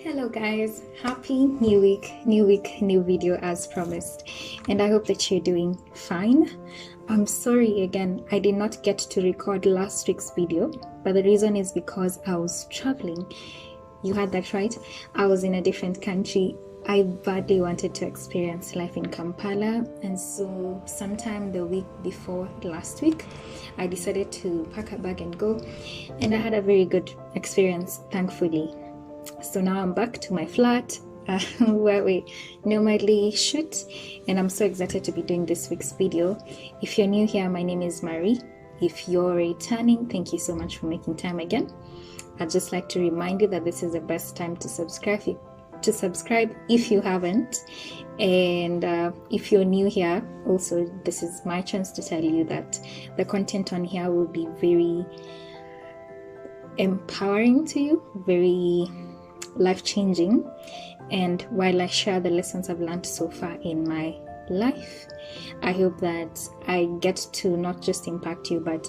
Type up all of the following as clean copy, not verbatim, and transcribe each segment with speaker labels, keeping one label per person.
Speaker 1: Hello guys, happy new week, new video as promised, and I hope that you're doing fine. I'm sorry again, I did not get to record last week's video, but the reason is because I was traveling. You heard that right, I was in a different country. I badly wanted to experience life in Kampala, and so sometime the week before last week I decided to pack a bag and go, and I had a very good experience, thankfully. So now I'm back to my flat where we normally shoot, and I'm so excited to be doing this week's video. If you're new here, my name is Marie. If you're returning, thank you so much for making time again. I'd just like to remind you that this is the best time to subscribe if you haven't, and if you're new here, also this is my chance to tell you that the content on here will be very empowering to you, very life-changing, and while I share the lessons I've learned so far in my life, I hope that I get to not just impact you, but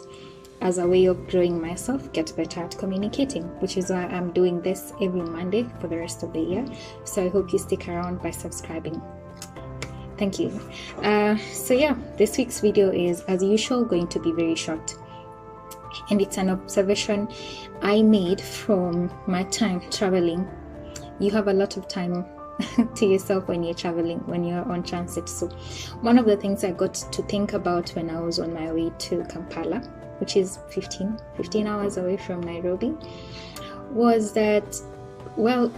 Speaker 1: as a way of growing myself, get better at communicating, which is why I'm doing this every Monday for the rest of the year. So I hope you stick around by subscribing. Thank you. So yeah, this week's video is, as usual, going to be very short, and it's an observation I made from my time traveling. You have a lot of time to yourself when you're traveling, when you're on transit. So one of the things I got to think about when I was on my way to Kampala, which is 15 hours away from Nairobi, was that, well,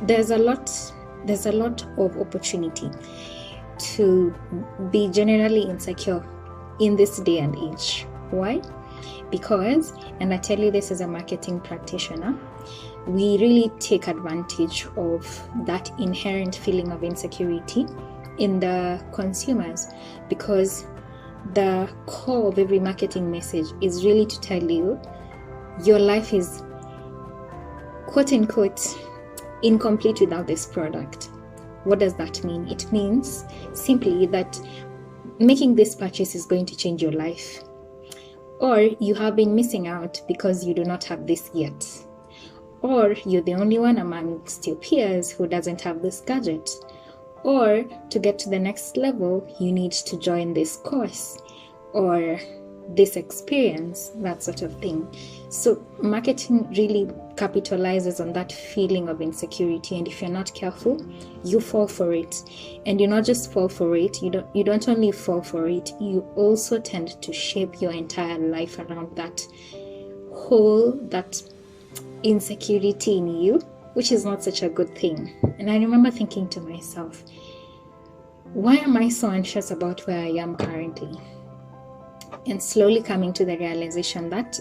Speaker 1: there's a lot of opportunity to be generally insecure in this day and age. Why? Because, and I tell you this as a marketing practitioner, we really take advantage of that inherent feeling of insecurity in the consumers, because the core of every marketing message is really to tell you your life is quote unquote incomplete without this product. What does that mean? It means simply that making this purchase is going to change your life, or you have been missing out because you do not have this yet, or you're the only one amongst your peers who doesn't have this gadget, or to get to the next level you need to join this course or this experience, that sort of thing. So marketing really capitalizes on that feeling of insecurity, and if you're not careful, you fall for it. And you not just fall for it, you don't only fall for it, you also tend to shape your entire life around that insecurity in you, which is not such a good thing. And I remember thinking to myself, why am I so anxious about where I am currently? And slowly coming to the realization that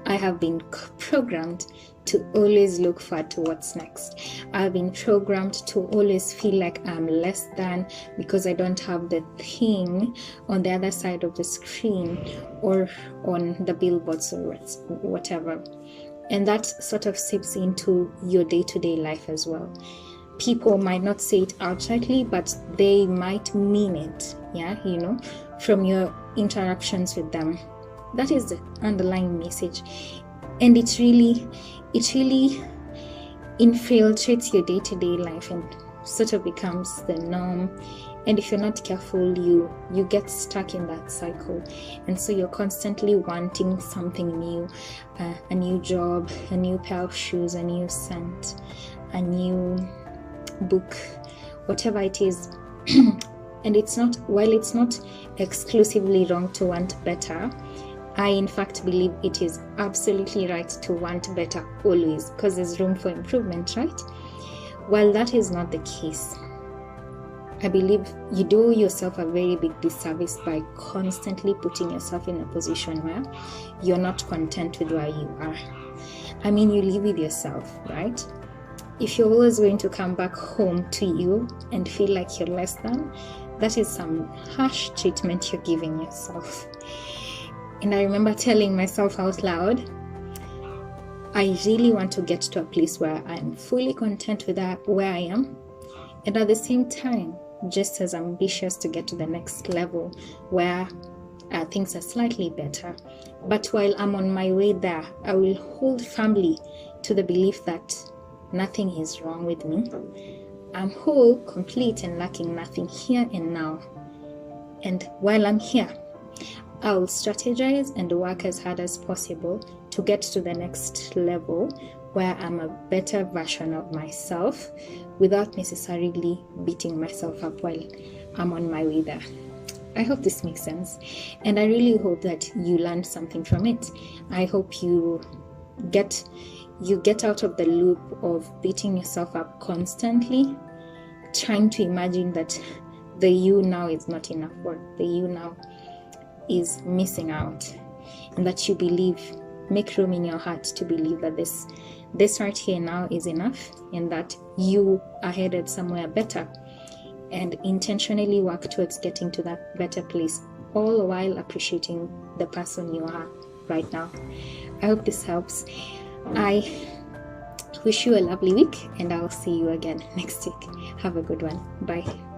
Speaker 1: I have been programmed to always look forward to what's next. I've been programmed to always feel like I'm less than because I don't have the thing on the other side of the screen or on the billboards or whatever. And that sort of seeps into your day-to-day life as well. People might not say it outrightly, but they might mean it, from your interactions with them. That is the underlying message, and it really infiltrates your day-to-day life and sort of becomes the norm. And if you're not careful, you get stuck in that cycle, and so you're constantly wanting something new, a new job, a new pair of shoes, a new scent, a new book, whatever it is. And while it's not exclusively wrong to want better, I in fact believe it is absolutely right to want better always, because there's room for improvement, right? While that is not the case, I believe you do yourself a very big disservice by constantly putting yourself in a position where you're not content with where you are. I mean, you live with yourself, right? If you're always going to come back home to you and feel like you're less than, that is some harsh treatment you're giving yourself. And I remember telling myself out loud, I really want to get to a place where I'm fully content with where I am, and at the same time, just as ambitious to get to the next level where things are slightly better. But while I'm on my way there, I will hold firmly to the belief that nothing is wrong with me. I'm whole, complete, and lacking nothing here and now. And while I'm here, I'll strategize and work as hard as possible to get to the next level where I'm a better version of myself without necessarily beating myself up while I'm on my way there. I hope this makes sense, and I really hope that you learned something from it. I hope you get out of the loop of beating yourself up constantly, trying to imagine that the you now is not enough, or the you now is missing out, and that you make room in your heart to believe that this right here now is enough, and that you are headed somewhere better, and intentionally work towards getting to that better place, all while appreciating the person you are right now. I hope this helps. I wish you a lovely week, and I'll see you again next week. Have a good one. Bye.